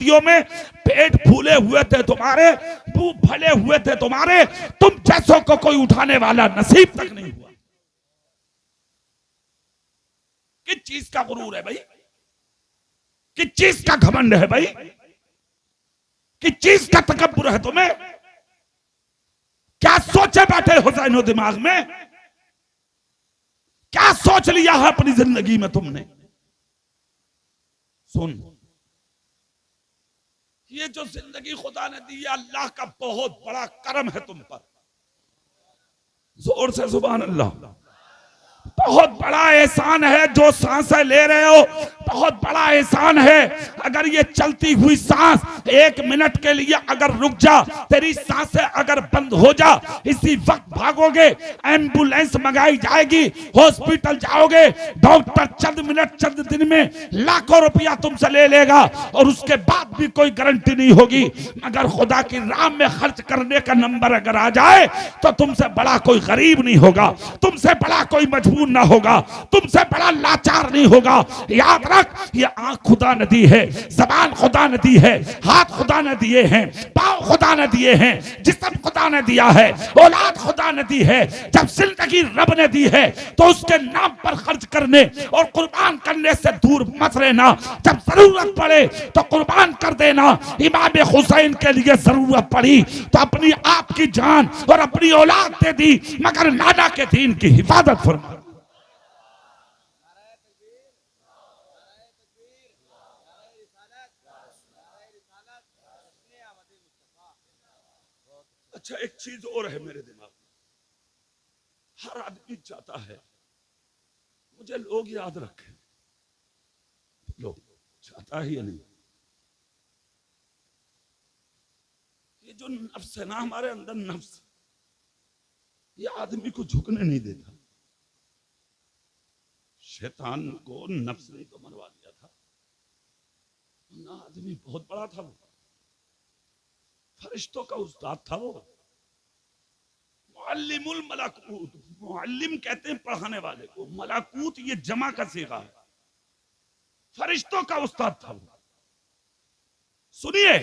में पेट फूले हुए थे तुम्हारे, मुंह फले हुए थे तुम्हारे, तुम जैसों को कोई उठाने वाला नसीब तक नहीं हुआ। किस चीज का गुरूर है भाई? किस चीज का घमंड है भाई? किस चीज का तकब्बुर है तुम्हें? क्या सोचे बैठे हो ज़हनो दिमाग में? क्या सोच लिया है अपनी जिंदगी में तुमने? सुन, ये जो जिंदगी खुदा ने दी है अल्लाह का बहुत बड़ा करम है तुम पर। जोर से सुभान अल्लाह। बहुत बड़ा एहसान है जो सांसें ले रहे हो, बहुत बड़ा एहसान है। अगर ये चलती हुई सांस 1 मिनट के लिए अगर रुक जा, तेरी सांसें अगर बंद हो जा, इसी वक्त भागोगे, एम्बुलेंस मंगाई जाएगी, हॉस्पिटल जाओगे, डॉक्टर चंद मिनट चंद दिन में लाखों रुपया तुमसे ले लेगा और उसके बाद भी कोई गारंटी नहीं होगी। मगर खुदा की राह में खर्च करने का नंबर अगर आ जाए तो तुमसे बड़ा कोई गरीब नहीं होगा, तुमसे बड़ा कोई मजबूर ना होगा, तुमसे बड़ा लाचार नहीं होगा। याद रख, ये आंख खुदा ने दी है, जबान खुदा ने दी है, हाथ खुदा ने दिए हैं, पांव खुदा ने दिए हैं, जिस्म खुदा ने दिया है, औलाद खुदा ने दी है। जब जिंदगी रब ने दी है तो उसके नाम पर खर्च करने और कुर्बान करने से दूर मत रहना। जब जरूरत पड़े तो कुर्बान कर देना। इमाम हुसैन के लिए जरूरत पड़ी तो अपनी आप की जान और अपनी औलाद दे दी, मगर नाना के दीन की हिफाजत फरमा। अच्छा, एक चीज और है मेरे दिमाग में। हर आदमी चाहता है मुझे लोग याद रखें, लोग चाहता ही नहीं। ये जो नफ्स है ना हमारे अंदर, नफ्स, ये आदमी को झुकने नहीं देता। शैतान को नफ्स ने तो मरवा दिया था ना। आदमी बहुत बड़ा था, वो फरिश्तों का उस्ताद था, वो मुअल्लिमुल मलाकूत। मुअल्लिम कहते हैं पढ़ाने वाले को, मलाकूत ये जमा का सीगा है। फरिश्तों का उस्ताद था वो। सुनिए,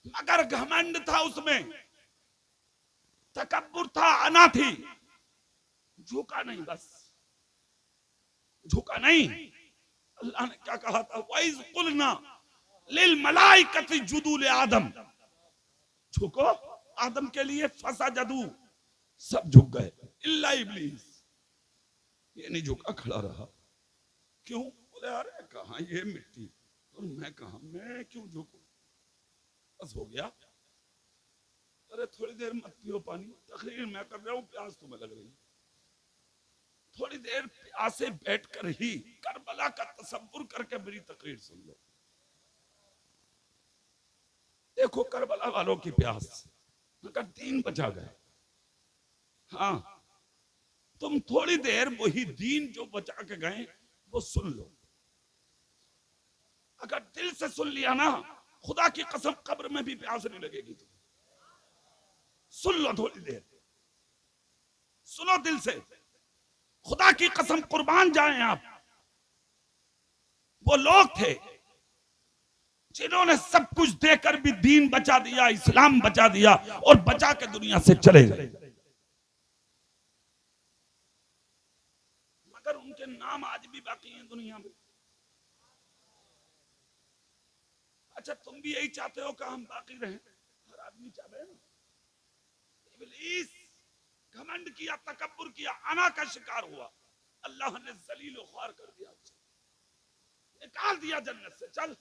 मगर घमंड था उसमें, तकब्बुर था, अना थी, झुका नहीं, बस झुका नहीं। अल्लाह ने क्या कहा था? वाइज कुलना लिल मलाइकति जुदू ले आदम, झुको आदम के लिए, फसा जदू, सब झुक गए इल्ला इब्लीस। ये नहीं झुका, खड़ा रहा। क्यों? बोले अरे कहां ये मिट्टी और मैं कहां, मैं क्यों झुकूं, बस हो गया। अरे थोड़ी देर मत पियो पानी, तकरीर मैं कर रहा हूं, प्यास तुम्हें लग रही। थोड़ी देर प्यासे बैठकर ही करबला का तसव्वुर करके मेरी तकरीर सुन लो। देखो करबला वालों की प्यास, मगर 3 बजा गए। हाँ, तुम थोड़ी देर वही दीन जो बचा के गए वो सुन लो। अगर दिल से सुन लिया ना, खुदा की कसम कब्र में भी प्यास नहीं लगेगी तुम्हें। सुन लो थोड़ी देर, सुनो दिल से, खुदा की कसम कुर्बान जाएं आप। वो लोग थे जिन्होंने सब कुछ देकर भी दीन बचा दिया, इस्लाम बचा दिया और बचा के दुनिया से चले गए, मगर उनके नाम आज भी बाकी हैं दुनिया में। अच्छा, तुम भी यही चाहते हो कि हम बाकी रहें? हर आदमी चाहता है ना। इब्लीस घमंड किया, तकब्बुर किया, अना का शिकार हुआ, अल्लाह ने जलील ख्वार कर दिया, निकाल दिया जन्नत से। चल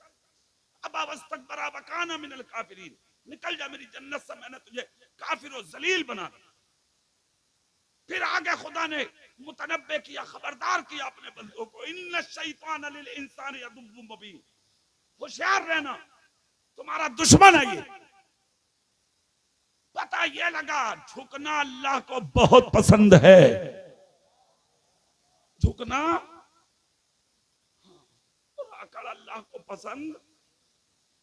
अब अवस्तकबरा वकाना मिनल काफिरीन, निकल जा मेरी जन्नत से, मैंने तुझे काफिर और जलील बना दिया। फिर आगे खुदा ने मुतनब्बे किया, खबरदार किया अपने बंदों को, इन्ना शैतान लिल इंसानी अदुव्वुम मुबीन, होशियार रहना, तुम्हारा दुश्मन है ये। पता ये लगा झुकना अल्लाह को बहुत पसंद है, झुकना अकड़ अल्लाह को पसंद,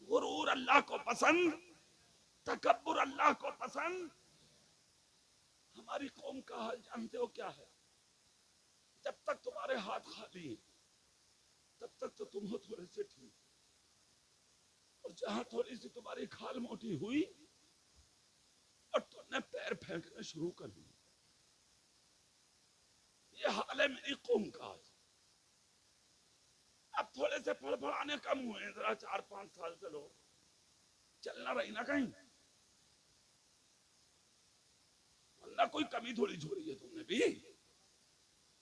गुरूर अल्लाह को पसंद, तकब्बुर अल्लाह को पसंद। हमारी कौम का हाल जानते हो क्या है? जब तक तुम्हारे हाथ खाली तब तक तो तुम हो थोड़े से ठीक, और जहां थोड़ी सी तुम्हारी खाल मोटी हुई और तुमने पैर फेंकने शुरू कर दिए। ये हाल है मेरी कौम का। अब थोड़े से फड़फड़ाने कम हुए जरा 4-5 साल से लोग चलना रही ना कहीं, वरना कोई कमी थोड़ी छोड़ी है तुमने भी।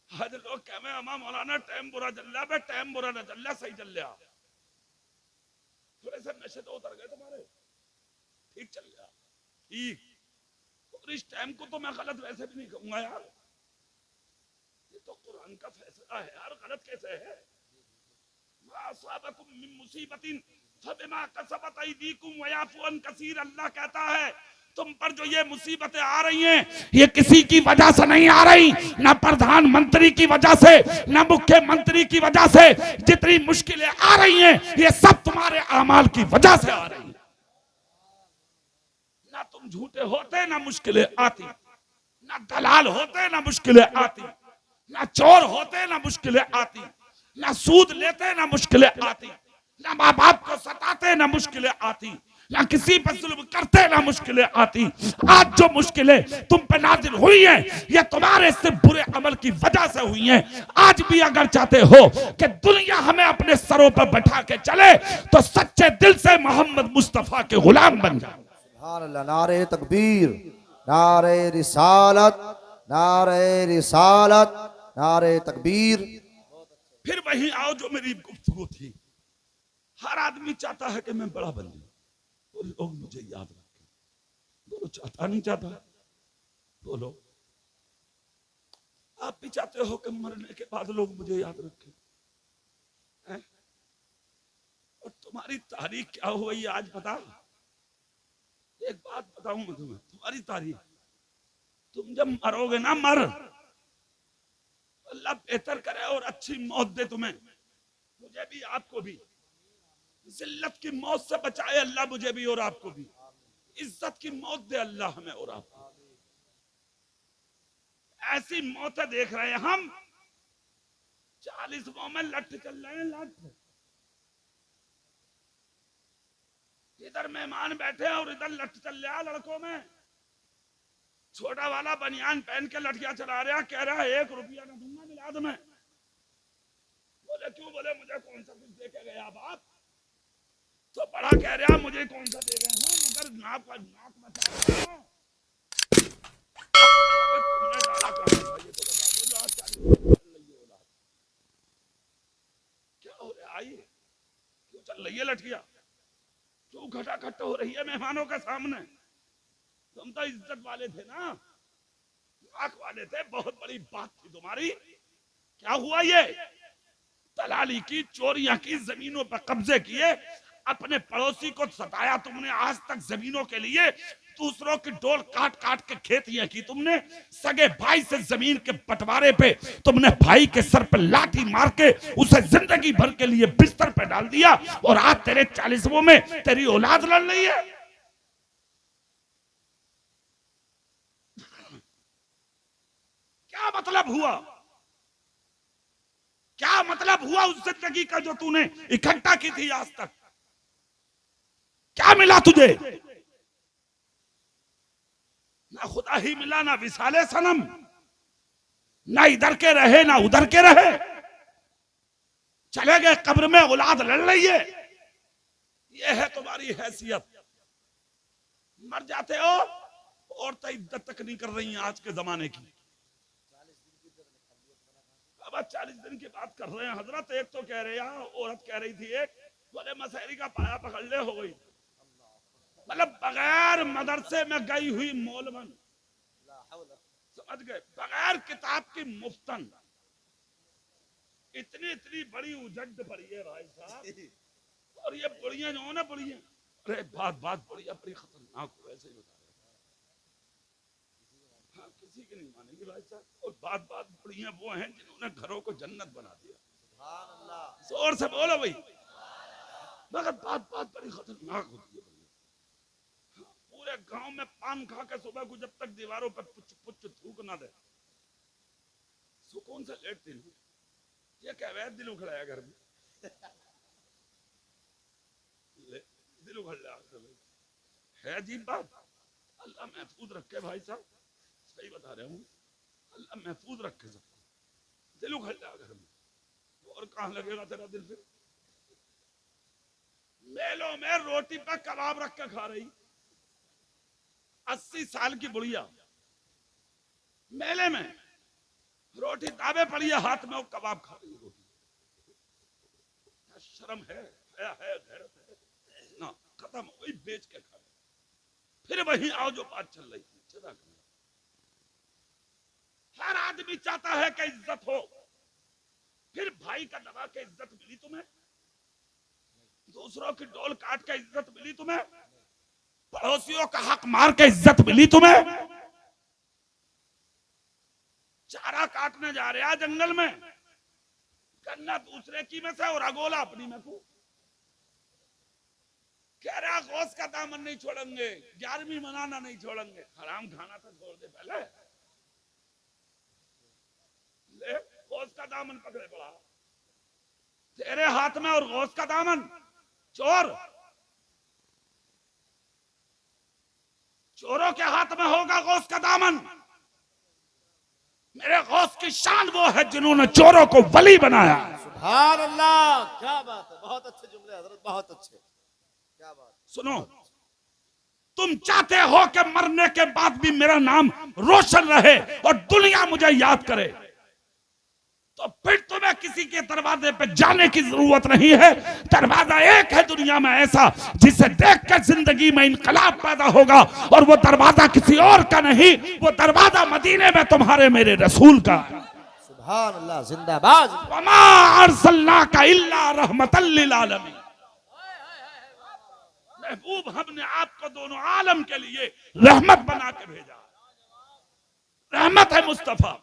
आज लोग कह अमा मौलाना टाइम बुरा चल रहा है, टाइम बुरा ना चल रहा, सही चल रहा। थोड़े से नशे तो उतर गए तुम्हारे, ठीक चल गया ठीक। और इस टाइम को तो मैं गलत वैसे भी नहीं कहूंगा यार, ये तो कुरान का फैसला है यार, गलत कैसे है। अल्लाह कहता है तुम पर जो ये मुसीबतें आ रही हैं ये किसी की वजह से नहीं आ रही, ना प्रधानमंत्री की वजह से, ना मुख्यमंत्री की वजह से। जितनी मुश्किलें आ रही हैं ये सब तुम्हारे अमाल की वजह से आ रही हैं। ना तुम झूठे होते ना मुश्किलें आती, ना दलाल होते ना मुश्किलें आती, ना चोर होते ना मुश्किलें आती, ना सूद लेते ना मुश्किलें आती, ना माँ बाप को सताते ना मुश्किलें आती, ना किसी पर जुल्म करते ना मुश्किलें आती। आज जो मुश्किलें तुम पे नाजिल हुई हैं ये तुम्हारे सिर्फ बुरे अमल की वजह से हुई हैं। आज भी अगर चाहते हो कि दुनिया हमें अपने सरों पर बैठा के चले तो सच्चे दिल से मोहम्मद मुस्तफा के गुलाम बन जाओ। सुभान अल्लाह। नारे तकबीर, नारे रिसालत, नारे रिसालत, नारे तकबीर। फिर वही आओ जो मेरी गुफ्तगू थी। हर आदमी चाहता है कि मैं बड़ा बन जाऊं, तो लोग मुझे याद रखें। बोलो चाहता नहीं चाहता? बोलो आप भी चाहते हो कि मरने के बाद लोग मुझे याद रखें हैं? और तुम्हारी तारीख क्या हुई आज पता? एक बात बताऊं मैं तुम्हें, तुम्हारी तारीख, तुम जब मरोगे ना, मर अल्लाह बेहतर करे और अच्छी मौत दे तुम्हें, मुझे भी आपको भी। जिल्लत की मौत से बचाए अल्लाह मुझे भी और आपको भी। इज्जत की मौत दे अल्लाह हमें और आपको। ऐसी मौतें देख रहे हैं हम, 40 में लठ चल रहे हैं, लठ। इधर मेहमान बैठे हैं और इधर लठ चल रहा है लड़कों में। छोटा वाला बनियान पहन के लठिया चला रहा, कह रहा है 1 रुपया ना दूंगा मिलाद में। बोले क्यों? बोले मुझे कौन सा कुछ दे के गया बाप। तो बड़ा कह रहा मुझे कौन सा दे गए हैं, मगर नाक बचा। तुमने डाला कहां था ये तो बता दो, जो आज 40 चल रही है औलाद। क्या हो रहा है? ये क्यों चल रही है लठिया? क्यों खटाखट हो रही है मेहमानों के सामने? तुम तो इज्जत वाले थे ना, आंख वाले थे, बहुत बड़ी बात थी तुम्हारी। क्या हुआ? ये दलाली की, चोरियां की, जमीनों पर कब्जे किए, अपने पड़ोसी को सताया तुमने। आज तक जमीनों के लिए दूसरों की डोल काट काट के खेतियां की तुमने। सगे भाई से जमीन के बंटवारे पे तुमने भाई के सर पे लाठी मार के उसे जिंदगी भर के लिए बिस्तर पे डाल दिया, और आज तेरे 40वें में तेरी औलाद लड़ रही है। क्या मतलब हुआ? क्या मतलब हुआ उस जिंदगी का जो तूने इकट्ठा की थी आज तक? क्या मिला तुझे? ना खुदा ही मिला, ना विसाले सनम, ना इधर के रहे ना उधर के रहे। चले गए कब्र में, औलाद लड़ रही है। ये है तुम्हारी हैसियत। मर जाते हो, औरतें इज्जत तक नहीं कर रही हैं आज के जमाने की। अब 40 दिन की बात कर रहे हैं हजरत। एक तो कह रहे हैं, औरत कह रही थी, एक बोले मसहरी का पाया पकड़ ले हो गई। मतलब बगैर मदरसे में गई हुई मौलवन, समझ गए, बगैर किताब की मुफ्तन। इतनी इतनी बड़ी उजड़ पड़ी है भाई साहब। और ये बुढ़िया जो ना, बुढ़िया, अरे बात बुढ़िया बड़ी खतरनाक हो, ऐसे ही बता रहे। हाँ, किसी की नहीं मानेगी भाई साहब। और बात बुढ़िया वो हैं जिन्होंने घरों को जन्नत बना दिया। जोर से बोलो भाई। मगर बात बड़ी खतरनाक होती है। पूरे गांव में पान खा के सुबह को जब तक दीवारों पर पुच पुच थूक ना दे, सुकून से लेटती नहीं। ये क्या वैध दिल उखड़ा है घर में? है अजीब बात। अल्लाह महफूज रखे भाई साहब, सही बता रहा हूँ, अल्लाह महफूज रखे सबको। दिल उखड़ जाएगा घर में, और कहाँ लगेगा तेरा दिल फिर? मेलों में रोटी पे कबाब रख के खा रही 80 साल की बुढ़िया, मेले में रोटी दावे पड़ी है हाथ में, वो कबाब खा रही है रोटी। क्या शर्म है, गैरत है ना? खत्म, वही बेच के खा रहे, फिर वही आओ जो बात चल रही थी। चला हर आदमी चाहता है कि इज्जत हो, फिर भाई का दबा के इज्जत मिली तुम्हें, दूसरों की डोल काट के इज्जत मिली तुम्हें, पड़ोसियों का हक मार के इज्जत मिली तुम्हें। चारा काटने जा रहे हैं जंगल में, गन्ना दूसरे की में से और अगोला अपनी में को कह रहा गौस का दामन नहीं छोड़ेंगे, 11वीं मनाना नहीं छोड़ेंगे। हराम खाना था छोड़ दे पहले, ले गौस का दामन पकड़े पड़ा तेरे हाथ में, और गौस का दामन चोर, चोरों के हाथ में होगा गौस का दामन। मेरे गौस की शान वो है जिन्होंने चोरों को वली बनाया। सुभान अल्लाह, क्या बात है, बहुत अच्छे जुमले हजरत, बहुत अच्छे, क्या बात। सुनो, तुम चाहते हो कि मरने के बाद भी मेरा नाम रोशन रहे और दुनिया मुझे याद करे, तो फिर तुम्हें किसी के दरवाजे पे जाने की जरूरत नहीं है। दरवाजा एक है दुनिया में ऐसा जिसे देख कर जिंदगी में इनकलाब पैदा होगा, और वो दरवाजा किसी और का नहीं, वो दरवाजा मदीने में तुम्हारे मेरे रसूल का। सुभान अल्लाह, जिंदाबाद। वमा अरसलनाका इल्ला रहमतल लिल आलमीन। महबूब, हमने आपको दोनों आलम के लिए रहमत बना के भेजा। रहमत है मुस्तफा,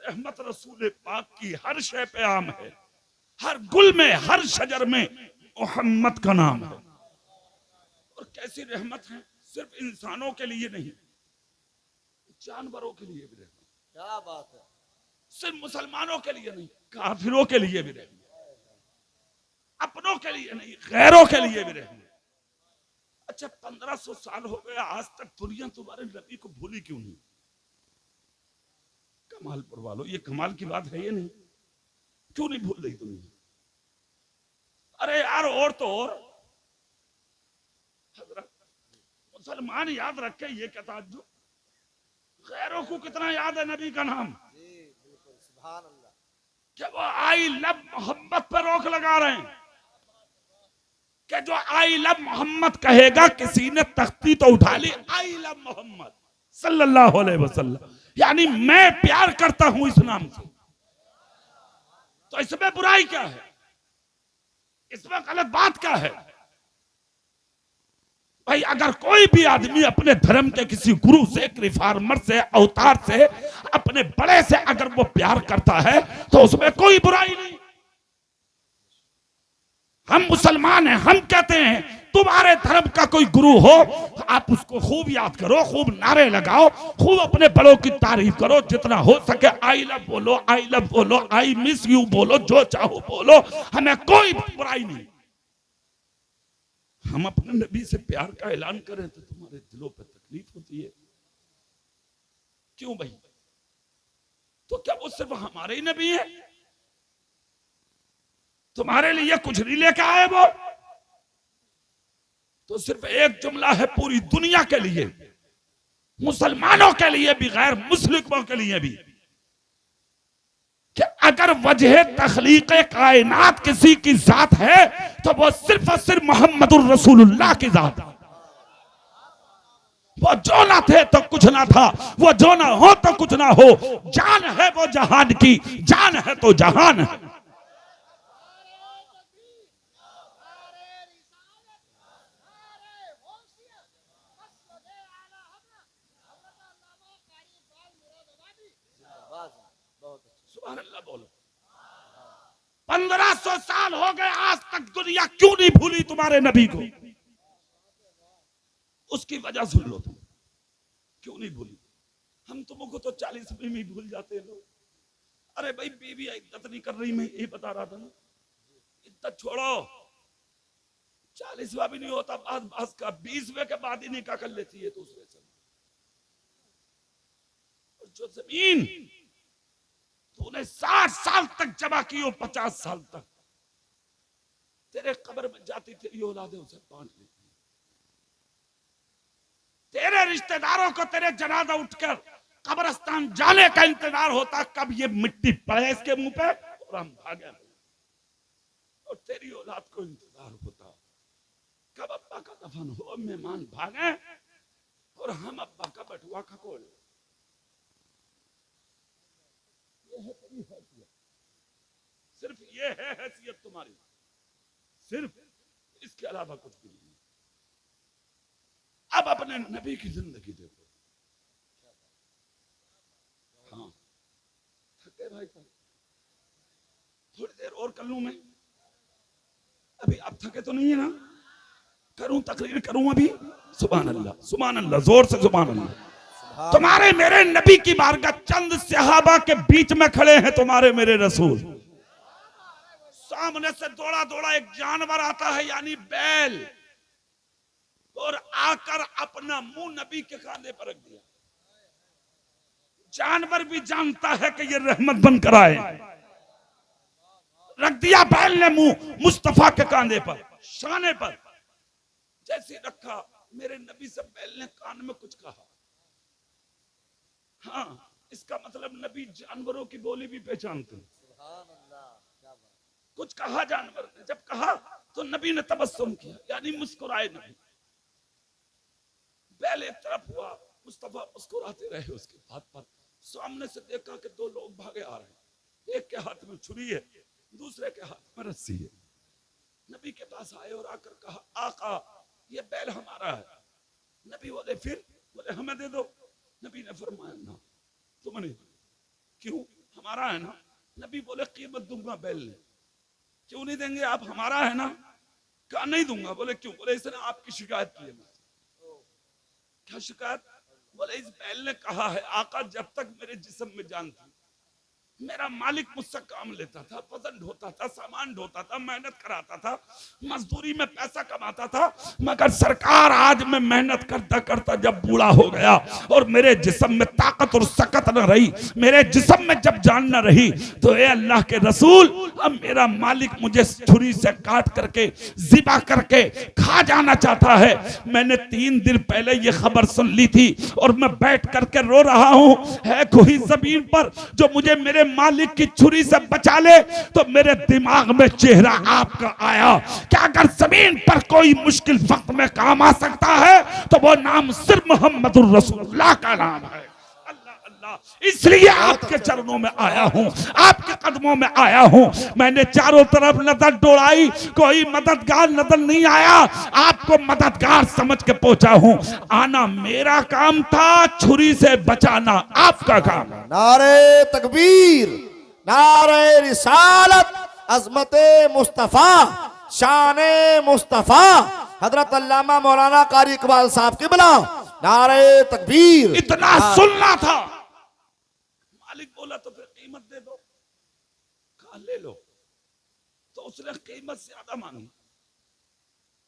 रहमत रसूल पाक की हर शय पे आम है, हर गुल में, हर शजर में मोहम्मद का नाम है। और कैसी रहमत है, सिर्फ इंसानों के लिए नहीं, जानवरों के लिए भी रहमत। क्या बात है, सिर्फ मुसलमानों के लिए नहीं, काफिरों के लिए भी रहमत, अपनों के लिए नहीं, गैरों के लिए भी रहमत। अच्छा, 1500 साल हो गए, आज तक दुनिया तुम्हारे नबी को भूली क्यों नहीं? कमाल पर वालों, ये कमाल की बात है ये नहीं? क्यों नहीं भूल रही दुनिया? अरे यार, और तो और हजरत मुसलमान याद रखे, ये क्या ताज्जुब, गैरों को कितना याद है नबी का नाम। जी बिल्कुल, सुभान अल्लाह। क्या वो आई लव मोहम्मद पर रोक लगा रहे हैं कि जो आई लव मोहम्मद कहेगा, किसी ने तख्ती तो उठा ली, आई लव मोहम्मद सल्लल्लाहु अलैहि वसल्लम, यानी मैं प्यार करता हूं इस नाम से। तो इसमें बुराई क्या है, इसमें गलत बात क्या है? भाई, अगर कोई भी आदमी अपने धर्म के किसी गुरु से, रिफॉर्मर से, अवतार से, अपने बड़े से अगर वो प्यार करता है तो उसमें कोई बुराई नहीं। हम मुसलमान हैं, हम कहते हैं तुम्हारे धर्म का कोई गुरु हो, आप उसको खूब याद करो, खूब नारे लगाओ, खूब अपने बड़ों की तारीफ करो, जितना हो सके आई लव बोलो, आई लव बोलो, आई मिस यू बोलो, जो चाहो बोलो, हमें कोई बुराई नहीं। हम अपने नबी से प्यार का ऐलान करें तो तुम्हारे दिलों पर तकलीफ होती है, क्यों भाई? तो क्या वो सिर्फ हमारे ही नबी है? तुम्हारे लिए कुछ नहीं लेके आए वो? तो सिर्फ एक जुमला है पूरी दुनिया के लिए, मुसलमानों के लिए भी, गैर मुस्लिमों के लिए भी, कि अगर वजह तखलीक कायनात किसी की जात है तो वो सिर्फ और सिर्फ मोहम्मदुर रसूलुल्लाह की जात है। वो जो ना थे तो कुछ ना था, वो जो ना हो तो कुछ ना हो, जान है वो जहान की, जान है तो जहान है। सुभान अल्लाह बोलो। 1500 साल हो गए, आज तक दुनिया क्यों नहीं भूली तुम्हारे नबी को? उसकी वजह सुन लो तुम, क्यों नहीं भूली? हम तुमको तो 40 में भूल जाते हैं लोग। अरे भाई, बीवी इज्जत नहीं कर रही, मैं ये बता रहा था ना, इज्जत छोड़ो, 40वां भी नहीं होता बाद बास का, 20वें के बाद ही निकाह कर लेती है दूसरे से। और जो जमीन तूने 60 साल तक जमा की हो, 50 साल तक तेरे कब्र में जाती तेरी औलादे उसे बांट लेती। तेरे रिश्तेदारों को तेरे जनाजा उठकर कब्रिस्तान जाने का इंतजार होता, कब ये मिट्टी पड़े इसके मुंह पे और हम भागे। और तेरी औलाद को इंतजार होता कब अब्बा का दफन हो, मेहमान भागे और हम अब्बा का बटुआ खकोल। ये है तेरी हैसियत, सिर्फ ये है हैसियत तुम्हारी, सिर्फ, इसके अलावा कुछ भी नहीं। अब अपने नबी की जिंदगी देखो। हाँ थके भाई साहब, थोड़ी देर और कर लूं मैं? अभी आप थके तो नहीं है ना? करूं तकरीर करूं अभी? सुभान अल्लाह, सुभान अल्लाह, जोर से सुभान अल्लाह। तुम्हारे मेरे नबी की बारगाह, चंद सहाबा के बीच में खड़े हैं तुम्हारे मेरे रसूल। सामने से दौड़ा दौड़ा एक जानवर आता है, यानी बैल, और आकर अपना मुंह नबी के कांधे पर रख दिया। जानवर भी जानता है कि ये रहमत बनकर आए, रख दिया बैल ने मुंह मुस्तफा के कांधे पर, शाने पर। जैसे रखा, मेरे नबी से बैल ने कान में कुछ कहा। हाँ, इसका मतलब नबी जानवरों की बोली भी पहचानते हैं। कुछ कहा जानवर ने, जब कहा तो नबी ने तबस्सुम किया, यानी मुस्कुराए नबी। बैल एक तरफ हुआ, मुस्तफा मुस्कुराते रहे उसके हाथ पर। सामने से देखा कि दो लोग भागे आ रहे हैं, एक के हाथ में छुरी है, दूसरे के हाथ में रस्सी है। नबी के पास आए और आकर कहा, आका ये बैल हमारा है। नबी बोले फिर? बोले हमें दे दो। नबी ने फरमाया ना, तुम नहीं। क्यों? हमारा है ना। नबी बोले कीमत दूंगा बैल ने। क्यों नहीं देंगे आप? हमारा है ना। कहा नहीं दूंगा। बोले क्यों? बोले इसने आपकी शिकायत की है। क्या शिकायत? बोले इस बैल ने कहा है आका जब तक मेरे जिस्म में जान थी मेरा मालिक मुझसे काम लेता था, वजन ढोता था, सामान ढोता था, मेहनत कराता था, मजदूरी में पैसा कमाता था, मगर सरकार आज मैं मेहनत करता करता जब बूढ़ा हो गया और मेरे जिस्म में ताकत और सकत न रही, मेरे जिस्म में जब जान न रही, तो ए अल्लाह के रसूल अब मेरा मालिक मुझे छुरी से काट करके ज़िबा करके खा जाना चाहता है। मैंने 3 दिन पहले ये खबर सुन ली थी और मैं बैठ करके रो रहा हूँ, है कोई जमीन पर जो मुझे मेरे मालिक की छुरी से बचा ले? तो मेरे दिमाग में चेहरा आपका आया, क्या अगर जमीन पर कोई मुश्किल वक्त में काम आ सकता है तो वो नाम सिर्फ मोहम्मदुर रसूलुल्लाह का नाम है। अल्लाह अल्लाह, इसलिए आपके चरणों में आया हूं, आपके कदमों में आया हूं। मैंने चारों तरफ नजर दौड़ाई, कोई मददगार नजर नहीं आया, आपको मददगार समझ के पहुंचा हूं। आना मेरा काम था, छुरी से बचाना आपका काम है। नारे तकबीर, नारे रिसालत, अजमते मुस्तफा, शाने मुस्तफा, हजरत अल्लामा मौलाना कारी इकबाल साहब की बुला, नारे तकबीर। इतना सुनना था। मालिक बोला तो फिर कीमत दे दो। कहा ले लो। तो उसने कीमत से ज्यादा मांगी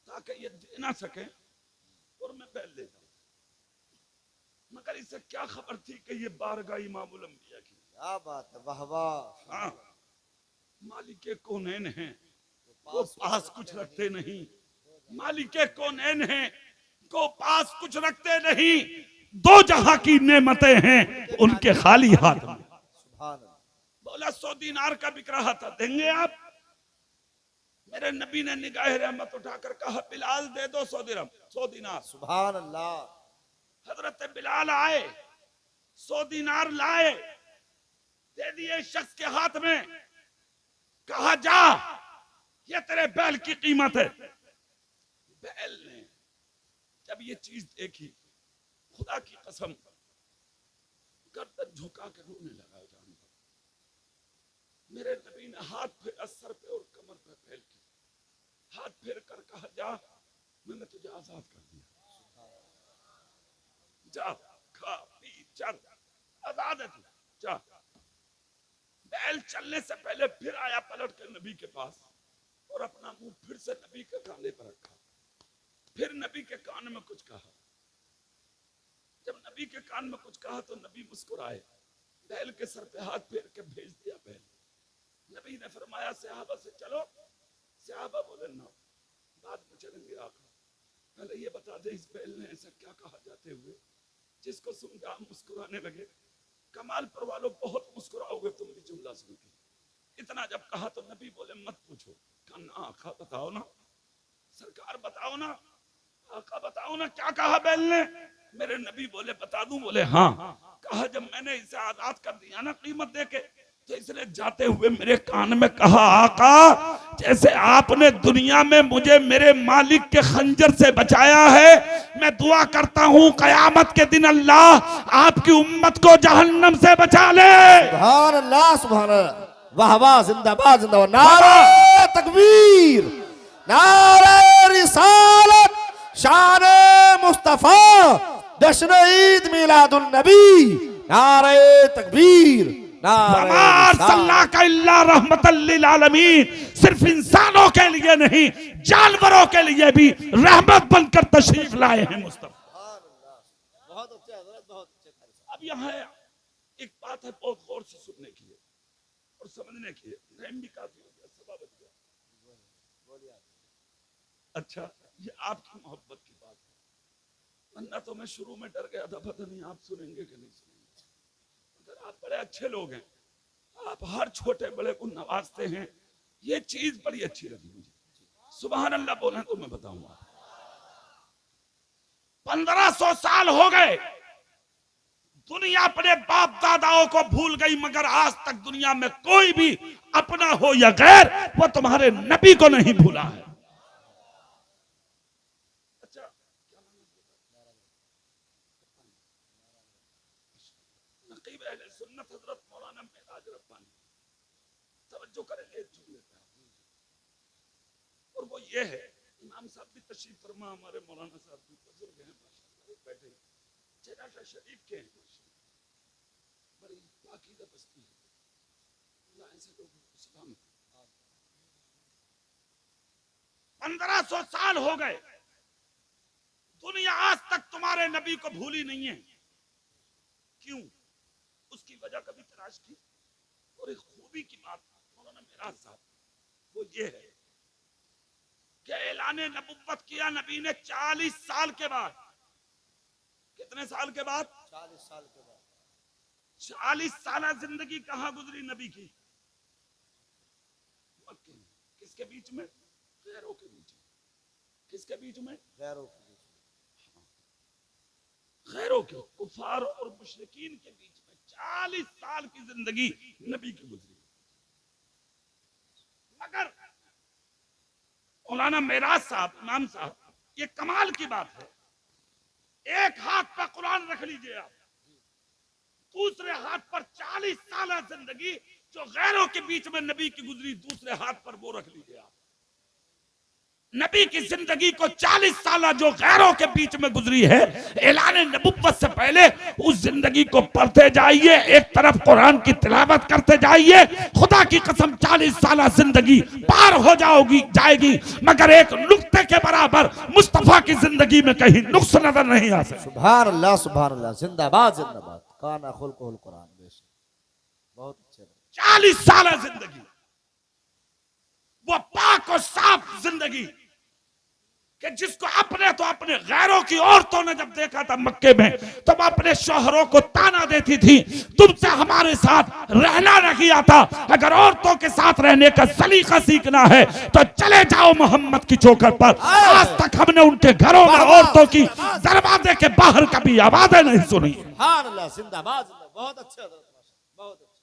ताकि ये दे ना सके और मैं बैल दे दूं। मगर इसे क्या खबर थी कि ये बारगाह इमामुल अंबिया की। क्या बात है, वाह वाह। हाँ, मालिक कौनैन हैं, वो पास कुछ रखते नहीं। मालिक कौनैन हैं, को पास कुछ रखते नहीं। 2 जहां की नेमतें हैं उनके खाली हाथ में। बोला 100 दीनार का बिक रहा था, देंगे आप? मेरे नबी ने निगाह रहमत उठाकर कहा बिलाल दे दो 100 दिरहम, 100 दीनार। सुभान अल्लाह। हजरत बिलाल आए, 100 दीनार लाए, दे दिए शख्स के हाथ में। कहा जा, ये तेरे बैल की कीमत है। बैल ने जब ये चीज देखी, खुदा की कसम गर्दन झुका के रोने लगा। जानवर, मेरे नबी ने हाथ फेरा सर पे और कमर पे बैल की, हाथ फेर कर कहा जा, मैंने तुझे आजाद कर दिया, जा खा पी चल, आजाद है तू, जा। बैल चलने से पहले फिर आया पलट के नबी के पास और अपना मुंह फिर से नबी के कांधे पर रखा। फिर नबी के कान में कुछ कहा। जब नबी के कान में कुछ कहा तो नबी मुस्कुराए, बैल के सर पे हाथ फेर के भेज दिया बैल। नबी ने फरमाया सहाबा से चलो। सहाबा बोले ना, बाद में चलेंगे आका, पहले ये बता दे इस बैल ने ऐसा क्या कहा जाते हुए जिसको सुन के आप मुस्कुराने लगे। कमाल पर वालों बहुत मुस्कुराओगे तुम भी जुमला सुन के। इतना जब कहा तो नबी बोले मत पूछो। कहा ना आका बताओ ना, सरकार बताओ ना, आका बताओ ना क्या कहा बैल ने। मेरे नबी बोले बता दूं? बोले हाँ। कहा जब मैंने इसे आजाद कर दिया ना कीमत देके, तो इसने जाते हुए मेरे कान में कहा आका जैसे आपने दुनिया में मुझे मेरे मालिक के खंजर से बचाया है, मैं दुआ करता हूं कयामत के दिन अल्लाह आपकी उम्मत को जहन्नम से बचा ले। सुभान अल्लाह, सुभान अल्लाह, वाह वाह, जिंदाबाद जिंदाबाद, नारे तकबीर, नारे रिसालत, शान मुस्तफा, जश्न ईद मिलादुन नबी, नारे तकबीर, आलमीन। सिर्फ इंसानों के लिए नहीं, जानवरों के लिए भी रहमत बनकर तशरीफ लाए हैं मुस्तफा। बहुत अच्छे हजरत, बहुत अच्छे। अब यहाँ एक बात है बहुत गौर से सुनने की है और समझने की है। टाइम भी काफी हो गया, सवा बज गया। अच्छा, ये आपकी मोहब्बत की बात है, वरना तो मैं शुरू में डर गया था पता नहीं आप सुनेंगे कि नहीं सुनेंगे। आप बड़े अच्छे लोग हैं, आप हर छोटे बड़े को नवाजते हैं, ये चीज बड़ी अच्छी लगी मुझे। सुभान अल्लाह बोले तो मैं बताऊंगा। 1500 साल हो गए, दुनिया अपने बाप दादाओं को भूल गई, मगर आज तक दुनिया में कोई भी अपना हो या गैर वो तुम्हारे नबी को नहीं भूला है। हजरत मौलाना मेराज रब्बानी तवज्जो करेंगे जुमले पे, और वो ये है, इमाम साहब भी तशरीफ फरमा, हमारे मौलाना साहब भी बुजुर्ग हैं माशाअल्लाह, बैठे चेराटा शरीफ के हैं, बड़ी पाकीज़ा बस्ती है, अल्लाह ऐसे लोगों को सलामत। 1500 साल हो गए, दुनिया आज तक तुम्हारे नबी को भूली नहीं है। क्यों? उसकी वजह कभी तलाश की? और एक खूबी की बात मौलाना मेराज साहब, वो ये है कि ऐलाने नबुव्वत किया नबी ने 40 साल के बाद। कितने साल के बाद? 40 साल के बाद। 40 साल जिंदगी कहां गुजरी नबी की? मक्के में। किसके बीच में? गैरों के बीच में। किसके बीच में? गैरों के बीच में। गैरों के, कुफार और मुशरिकीन के बीच में 40 साल की जिंदगी नबी की गुजरी। मगर मौलाना मेराज साहब, इमाम साहब, ये कमाल की बात है, एक हाथ पर कुरान रख लीजिए आप, दूसरे हाथ पर 40 साल जिंदगी जो गैरों के बीच में नबी की गुजरी, दूसरे हाथ पर वो रख लीजिए आप। नबी की जिंदगी को 40 साल जो गैरों के बीच में गुजरी है, ऐलान नबुव्वत से पहले उस जिंदगी को पढ़ते जाइए, एक तरफ कुरान की तिलावत करते जाइए, खुदा की कसम 40 साल जिंदगी पार हो जाएगी, मगर एक नुक्ते के बराबर मुस्तफा की जिंदगी में कहीं नुक्स नजर नहीं आ सकता। सुभान अल्लाह, सुभान अल्लाह, जिंदाबाद जिंदाबाद, काना खुल्कुल कुरान, बेशक बहुत अच्छे। 40 साल जिंदगी, वो पाक और साफ जिंदगी कि जिसको अपने तो अपने गैरों की औरतों ने जब देखा था मक्के में, तब अपने शोहरों को ताना देती थी, तुमसे हमारे साथ रहना नहीं आता, अगर औरतों के साथ रहने का सलीका सीखना है तो चले जाओ मोहम्मद की चौखट पर। आज तक हमने उनके घरों में औरतों की दरवाजे के बाहर कभी आवाजें नहीं सुनी। सुभान अल्लाह, जिंदाबाद, बहुत अच्छे, बहुत अच्छे।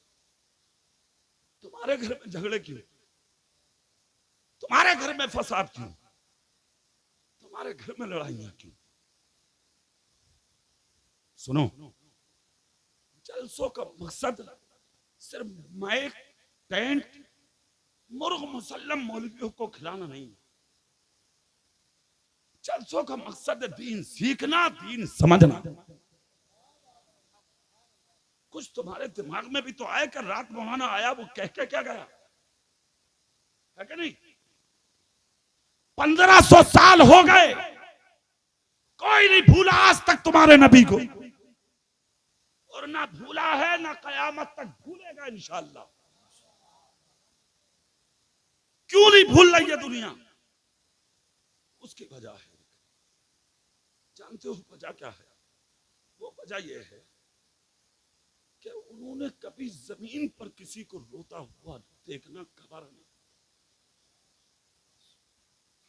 तुम्हारे घर में झगड़े क्यों? तुम्हारे घर में फसाद क्यों? तुम्हारे घर में लड़ाइयां क्यों? सुनो, जलसों का मकसद सिर्फ माइक, टेंट, मुर्ग मुसल्लम मौलवियों को खिलाना नहीं। जलसों का मकसद है दीन सीखना, दीन समझना। कुछ तुम्हारे दिमाग में भी तो आए कि रात मौलाना आया वो कह के क्या गया है कि नहीं? 1500 साल हो गए, कोई नहीं भूला आज तक तुम्हारे नबी को, और ना भूला है ना कयामत तक भूलेगा इंशाअल्लाह। क्यों नहीं भूल रही है दुनिया? उसकी वजह है, जानते हो वजह क्या है? वो वजह यह है कि उन्होंने कभी जमीन पर किसी को रोता हुआ देखना खबर नहीं।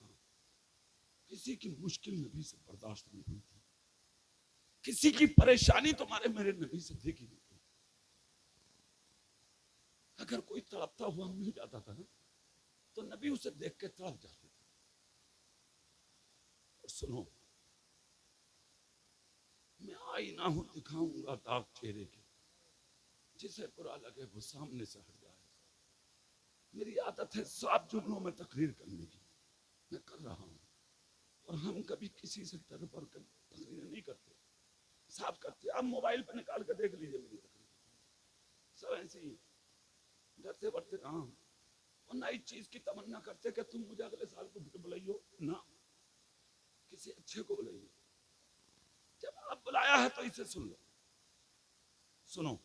हाँ, किसी की मुश्किल नबी से बर्दाश्त नहीं हुई थी, किसी की परेशानी तुम्हारे मेरे नबी से देखी नहीं थी। अगर कोई तड़पता हुआ मिल जाता था ना, तो नबी उसे देख के तड़प जाते थे। और सुनो, मैं आईना हूं, दिखाऊंगा दाग चेहरे के, जिसे बुरा लगे वो सामने से हट जाए। मेरी आदत है साफ जुमलों में तकरीर करने की, मैं कर रहा हूं। और हम कभी किसी से डर पर तकरीर नहीं करते, साफ करते। आप मोबाइल पर निकाल कर देख लीजिए मेरी तकरीर, सब ऐसे ही डरते बढ़ते रहा हूं। और नई चीज की तमन्ना करते कि तुम मुझे अगले साल को फिर बुलाइयो ना, किसी अच्छे को बुलाइए। जब आप बुलाया है तो इसे सुन लो। सुनो,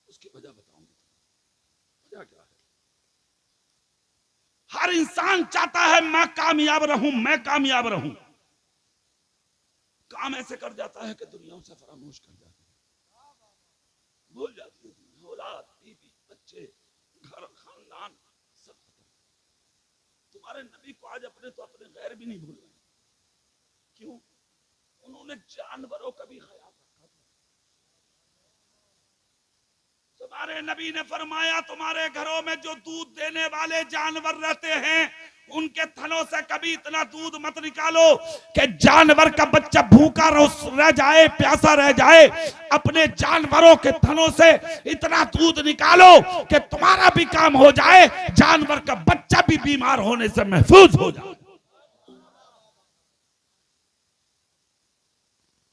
उसकी वजह बताऊंगी। वजह क्या है? हर इंसान चाहता है मैं कामयाब रहूं, मैं कामयाब रहूं। काम ऐसे कर जाता है कि दुनिया से फरामोश कर जाती है, भूल जाती है। औलाद, बीवी, बच्चे, घर, खानदान सब खत्म। तुम्हारे नबी को आज अपने तो अपने गैर भी नहीं भूल रहे। क्यों? उन्होंने जानवरों का भी ख्याल रखा था। तुम्हारे नबी ने फरमाया तुम्हारे घरों में जो दूध देने वाले जानवर रहते हैं, उनके थनों से कभी इतना दूध मत निकालो कि जानवर का बच्चा भूखा रह जाए, प्यासा रह जाए। अपने जानवरों के थनों से इतना दूध निकालो कि तुम्हारा भी काम हो जाए, जानवर का बच्चा भी बीमार होने से महफूज हो जाए।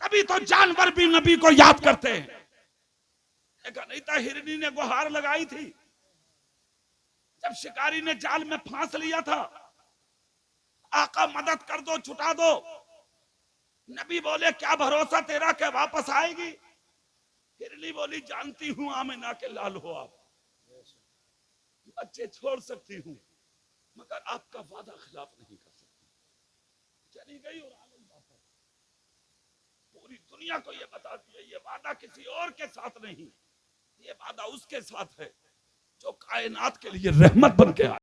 तभी तो जानवर भी नबी को याद करते हैं। एक अनीता हिरनी ने गुहार लगाई थी जब शिकारी ने जाल में फांस लिया था, आका मदद कर दो, छुटा दो। नबी बोले क्या भरोसा तेरा के वापस आएगी? हिरनी बोली जानती हूं आमिना के लाल हो आप, बच्चे छोड़ सकती हूं मगर आपका वादा खिलाफ नहीं कर सकती। चली गई और आ गई वापस। पूरी दुनिया को ये बता दिया ये वादा किसी और के साथ नहीं, ये वादा उसके साथ है जो कायनात के लिए रहमत बन के आया।